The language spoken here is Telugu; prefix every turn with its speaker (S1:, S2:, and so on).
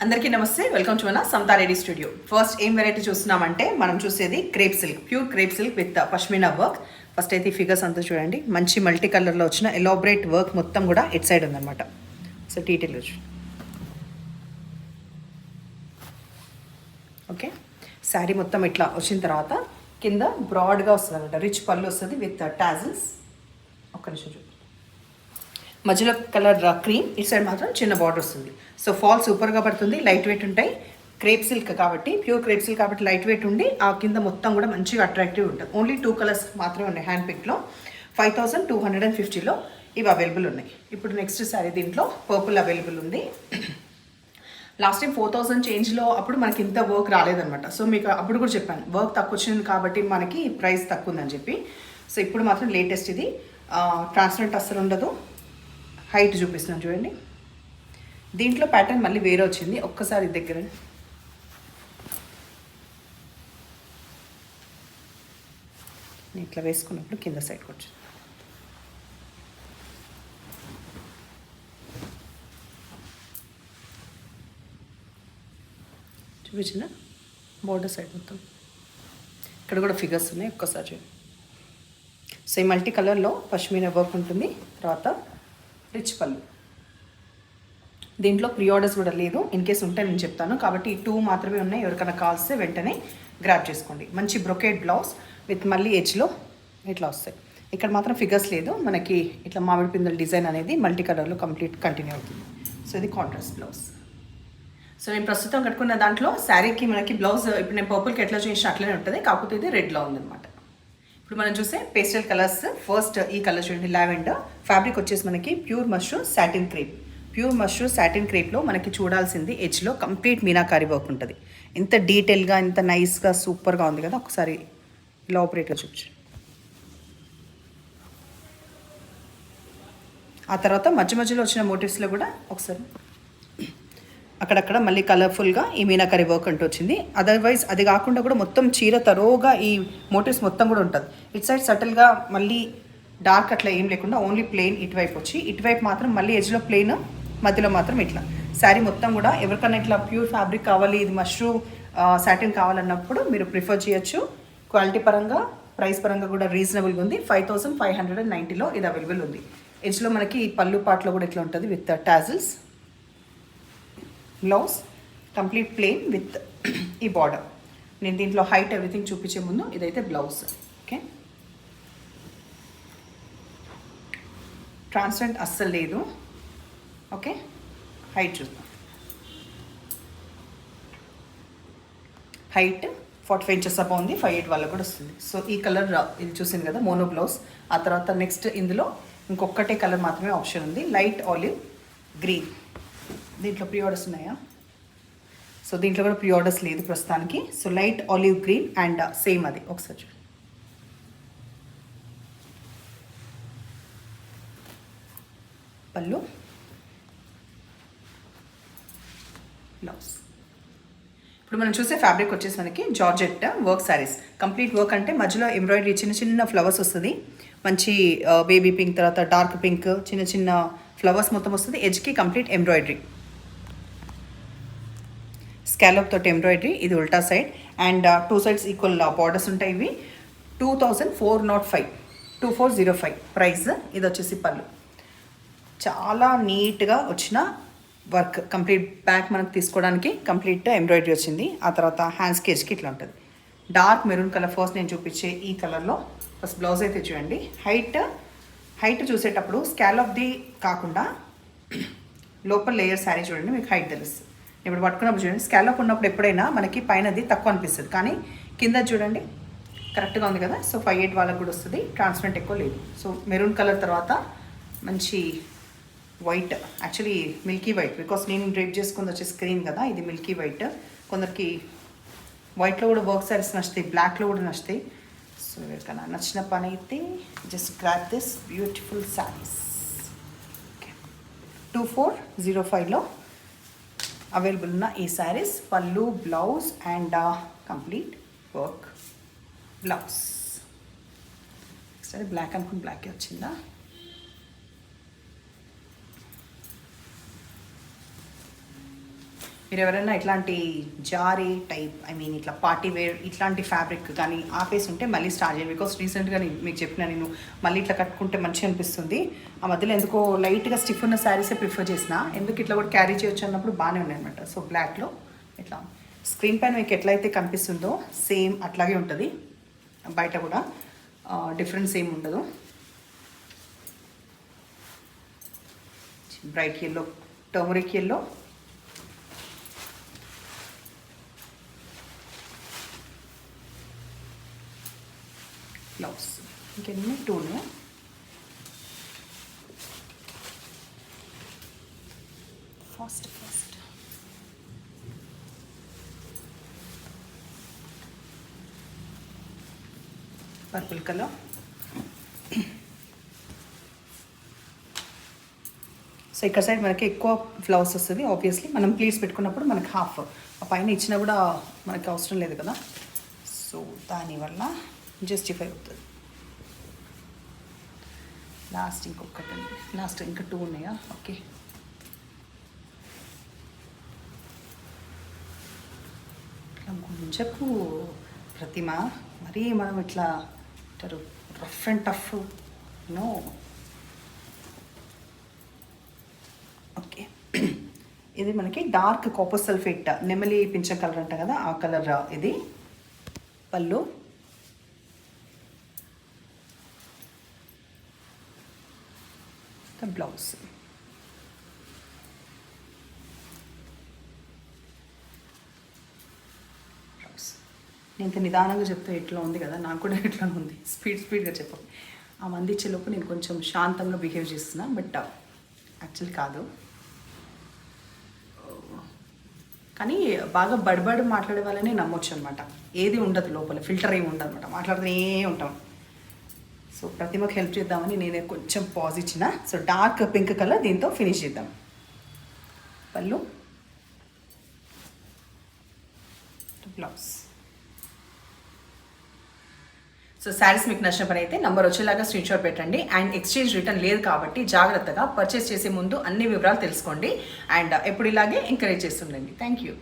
S1: అందరికీ నమస్తే, వెల్కమ్ టు మన సమతా రెడీ స్టూడియో. ఫస్ట్ ఏం వెరైటీ చూస్తున్నామంటే మనం చూసేది crepe silk, pure crepe silk with pashmina work. First అయితే ఈ ఫిగర్స్ అంతా చూడండి, మంచి మల్టీ కలర్లో వచ్చిన ఎలాబరేట్ వర్క్ మొత్తం కూడా ఇట్ సైడ్ ఉందన్నమాట. So detail okay. శారీ మొత్తం ఇట్లా వచ్చిన తర్వాత కింద బ్రాడ్గా వస్తుంది అనమాట, రిచ్ పళ్ళు వస్తుంది విత్ టాజిల్స్. ఒక్క నిమిషం చూడండి, మధ్యలో కలర్ క్రీమ్, ఇటు సైడ్ మాత్రం చిన్న బార్డర్ వస్తుంది. సో ఫాల్ సూపర్గా పడుతుంది, లైట్ వెయిట్ ఉంటాయి. క్రేప్ సిల్క్ కాబట్టి, ప్యూర్ క్రేప్ సిల్క్ కాబట్టి లైట్ వెయిట్ ఉండి ఆ కింద మొత్తం కూడా మంచిగా అట్రాక్టివ్ ఉంటుంది. ఓన్లీ 2 కలర్స్ మాత్రమే ఉన్నాయి హ్యాండ్ పిక్లో. 5250లో ఇవి అవైలబుల్ ఉన్నాయి. ఇప్పుడు నెక్స్ట్ శారీ దీంట్లో పర్పుల్ అవైలబుల్ ఉంది. లాస్ట్ టైం 4000 చేంజ్లో అప్పుడు మనకి ఇంత వర్క్ రాలేదనమాట. సో మీకు అప్పుడు కూడా చెప్పాను, వర్క్ తక్కువ వచ్చింది కాబట్టి మనకి ప్రైస్ తక్కువ ఉందని చెప్పి. సో ఇప్పుడు మాత్రం లేటెస్ట్ ఇది, ట్రాన్స్పరెంట్ అస్సలు ఉండదు. హైట్ చూపిస్తున్నాను చూడండి, దీంట్లో ప్యాటర్న్ మళ్ళీ వేరే వచ్చింది. ఒక్కసారి దగ్గర ఇట్లా వేసుకున్నప్పుడు కింద సైడ్కి వచ్చింది. చూపించిన బోర్డర్ సైడ్ మొత్తం ఇక్కడ కూడా ఫిగర్స్ ఉన్నాయి, ఒక్కసారి చూడండి. సో ఈ మల్టీ కలర్లో పష్మీనా వర్క్ ఉంటుంది. తర్వాత రిచ్ పళ్ళు, దీంట్లో ప్రీ ఆర్డర్స్ కూడా లేదు, ఇన్ కేస్ ఉంటే నేను చెప్తాను. కాబట్టి 2 మాత్రమే ఉన్నాయి, ఎవరికైనా కాల్స్తే వెంటనే గ్రాప్ చేసుకోండి. మంచి బ్రొకేట్ బ్లౌజ్ విత్ మళ్ళీ ఎడ్జ్లో ఇట్లా వస్తాయి. ఇక్కడ మాత్రం ఫిగర్స్ లేదు, మనకి ఇట్లా మామిడి పిందెల డిజైన్ అనేది మల్టీ కలర్లో కంప్లీట్ కంటిన్యూ అవుతుంది. సో ఇది కాంట్రాస్ట్ బ్లౌజ్. సో నేను ప్రస్తుతం కట్టుకున్న దాంట్లో శారీకి మనకి బ్లౌజ్ ఇప్పుడు నేను పర్పుల్కి ఎట్లా చేసిన అట్లనే ఉంటుంది, కాకపోతే ఇది రెడ్లో ఉందన్నమాట. ఇప్పుడు మనం చూసే పేస్టల్ కలర్స్, ఫస్ట్ ఈ కలర్ చూడండి, లావెండర్. ఫ్యాబ్రిక్ వచ్చేసి మనకి pure mushroom satin crepe. Pure mushroom satin క్రేప్లో మనకి చూడాల్సింది ఎడ్జ్లో కంప్లీట్ మీనాకారి వర్క్ ఉంటుంది. ఎంత డీటెయిల్గా, ఎంత నైస్గా, సూపర్గా ఉంది కదా. ఒకసారి ఇలా ఆపరేట్గా చూపించు. ఆ తర్వాత మధ్య మధ్యలో వచ్చిన మోటివ్స్లో కూడా ఒకసారి అక్కడక్కడ మళ్ళీ కలర్ఫుల్గా ఈ మీనాకరీ వర్క్ అంటూ వచ్చింది. అదర్వైజ్ అది కాకుండా కూడా మొత్తం చీర తరోగా ఈ మోటివ్స్ మొత్తం కూడా ఉంటుంది. ఇటు సైడ్ సటిల్గా మళ్ళీ డార్క్ అట్లా ఏం లేకుండా ఓన్లీ ప్లెయిన్ ఇటువైపు వచ్చి, ఇటువైపు మాత్రం మళ్ళీ ఎడ్జ్లో ప్లెయిన్, మధ్యలో మాత్రం ఇట్లా. శారీ మొత్తం కూడా ఎవరికైనా ఇట్లా ప్యూర్ ఫ్యాబ్రిక్ కావాలి, ఇది మష్రూమ్ సాటిన్ కావాలన్నప్పుడు మీరు ప్రిఫర్ చేయొచ్చు. క్వాలిటీ పరంగా, ప్రైస్ పరంగా కూడా రీజనబుల్గా ఉంది. 5590లో ఇది అవైలబుల్ ఉంది. ఎడ్జ్లో మనకి ఈ పళ్ళు పాటలో కూడా ఇట్లా ఉంటుంది with tassels. Blouse complete plain with ఈ బార్డర్. నేను దీంట్లో హైట్ ఎవ్రీథింగ్ చూపించే ముందు ఇదైతే బ్లౌజ్. ఓకే, ట్రాన్స్పరెంట్ అస్సలు లేదు. ఓకే, హైట్ చూద్దాం. హైట్ 45 ఇంచెస్ అప్ ఉంది, 58 వాళ్ళకి కూడా వస్తుంది. సో ఈ కలర్ ఇది చూసింది కదా, మోనో బ్లౌజ్. ఆ తర్వాత నెక్స్ట్ ఇందులో ఇంకొకటే కలర్ మాత్రమే ఆప్షన్ ఉంది, లైట్ ఆలివ్ గ్రీన్. దీంట్లో ప్రీ ఆర్డర్స్ ఉన్నాయా? సో దీంట్లో కూడా ప్రీ ఆర్డర్స్ లేదు ప్రస్తుతానికి. So light olive green and same అది ఒకసారి చూడండి. పళ్ళు, బ్లౌజ్. ఇప్పుడు మనం చూసే ఫ్యాబ్రిక్ వచ్చేసి మనకి georgette work saris. Complete work అంటే మధ్యలో ఎంబ్రాయిడరీ చిన్న చిన్న ఫ్లవర్స్ వస్తుంది. మంచి బేబీ పింక్, తర్వాత డార్క్ పింక్, చిన్న చిన్న ఫ్లవర్స్ మొత్తం వస్తుంది. ఎడ్జ్కి కంప్లీట్ ఎంబ్రాయిడరీ, స్కాలప్ తోటి ఎంబ్రాయిడరీ. ఇది ఉల్టా side and 2 sides equal borders ఉంటాయి. ఇవి 2405, 2405 ప్రైస్. ఇది వచ్చేసి పళ్ళు, చాలా నీట్గా వచ్చిన వర్క్. కంప్లీట్ బ్యాక్ మనకు తీసుకోవడానికి కంప్లీట్ ఎంబ్రాయిడరీ వచ్చింది. ఆ తర్వాత హ్యాండ్ స్కెచ్కి ఇట్లా ఉంటుంది. డార్క్ మెరూన్ కలర్ ఫస్ట్ నేను చూపించే ఈ కలర్లో ఫస్ట్ బ్లౌజ్ అయితే చూడండి. హైట్ చూసేటప్పుడు స్కాలప్ది కాకుండా లోపల లేయర్ శారీ చూడండి, మీకు హైట్ తెలుస్తుంది. ఇప్పుడు పట్టుకున్నప్పుడు చూడండి, స్కాలప్ ఉన్నప్పుడు ఎప్పుడైనా మనకి పైనది తక్కువ అనిపిస్తుంది, కానీ కింద చూడండి కరెక్ట్గా ఉంది కదా. సో 58 వాళ్ళకి కూడా వస్తుంది, ట్రాన్స్పరెంట్ ఎక్కువ లేదు. సో మెరూన్ కలర్ తర్వాత మంచి white, actually Milky white, because నేను డ్రైప్ చేసుకుంది వచ్చేసి క్రీమ్ కదా, ఇది మిల్కీ వైట్. కొందరికి వైట్లో కూడా వర్క్ శారీస్ నచ్చుతాయి, బ్లాక్లో కూడా నచ్చుతాయి. సో ఎవరికైనా నచ్చిన పని అయితే just grab this beautiful saris. Okay, 2405లో అవైలబుల్ ఉన్న ఈ శారీస్. పళ్ళు, blouse and complete work blouse. సరే బ్లాక్ అనుకుని బ్లాకే వచ్చిందా. మీరు ఎవరైనా ఇట్లాంటి జారీ టైప్, ఐ మీన్ ఇట్లా పార్టీ వేర్ ఇట్లాంటి ఫ్యాబ్రిక్ కానీ ఆపేసి ఉంటే మళ్ళీ స్టార్ట్ చేయండి. బికాస్ రీసెంట్గా మీకు చెప్పిన నేను మళ్ళీ ఇట్లా కట్టుకుంటే మంచిగా అనిపిస్తుంది. ఆ మధ్యలో ఎందుకో లైట్గా స్టిఫ్ ఉన్న శారీసే ప్రిఫర్ చేసిన, ఎందుకు ఇట్లా కూడా క్యారీ చేయొచ్చు అన్నప్పుడు బాగానే ఉన్నాయి అనమాట. సో బ్లాక్లో ఇట్లా స్క్రీన్ పైన మీకు ఎట్లయితే కనిపిస్తుందో సేమ్ అట్లాగే ఉంటుంది, బయట కూడా డిఫరెన్స్ ఏమి ఉండదు. Bright yellow, turmeric yellow, blouse ఇంకెన్ని టూనే. Fast purple colour. సో ఇక్కడ సైడ్ మనకి ఎక్కువ ఫ్లవర్స్ వస్తుంది. ఆబ్వియస్లీ మనం ప్లీట్స్ పెట్టుకున్నప్పుడు మనకి హాఫ్ ఆ పైన ఇచ్చినా కూడా మనకి అవసరం లేదు కదా, సో దానివల్ల జస్టిఫై అవుతుంది. లాస్ట్ ఇంకొకటి ఉంది, లాస్ట్ ఇంకా 2 ఉన్నాయా? ఓకే. ఇట్లా గుంజకు ప్రతిమ మరీ మనం ఇట్లా అంటారు rough and tough no. Okay, ఇది మనకి డార్క్ కాపర్ సల్ఫేట్ నెమలి పింఛం కలర్ అంట కదా, ఆ కలర్ ఇది పళ్ళు. బ్లౌజ్ నేను ఇంత నిదానంగా చెప్తే ఎట్లా ఉంది కదా, నాకు కూడా ఎట్లా ఉంది, స్పీడ్గా చెప్పాలి. ఆ మంది ఇచ్చేలోపు నేను కొంచెం శాంతంగా బిహేవ్ చేస్తున్నా, బట్ యాక్చువల్లీ కాదు. కానీ బాగా బడిబడి మాట్లాడే వాళ్ళని నమ్మొచ్చు అనమాట. ఏది ఉండదు లోపల, ఫిల్టర్ ఏమి ఉండదు అనమాట, మాట్లాడుతూనే ఉంటాం. సో ప్రతిమకు హెల్ప్ చేద్దామని నేనే కొంచెం పాజ్ ఇచ్చిన. సో డార్క్ పింక్ కలర్ దీంతో ఫినిష్ చేద్దాం. పళ్ళు, బ్లౌజ్. సో శారీస్ మీకు నచ్చిన పని అయితే నంబర్ వచ్చేలాగా స్క్రీన్ షాట్ పెట్టండి. అండ్ ఎక్స్చేంజ్ రిటర్న్ లేదు కాబట్టి జాగ్రత్తగా పర్చేస్ చేసే ముందు అన్ని వివరాలు తెలుసుకోండి. అండ్ ఎప్పుడు ఇలాగే ఎంకరేజ్ చేస్తుండండి. Thank you.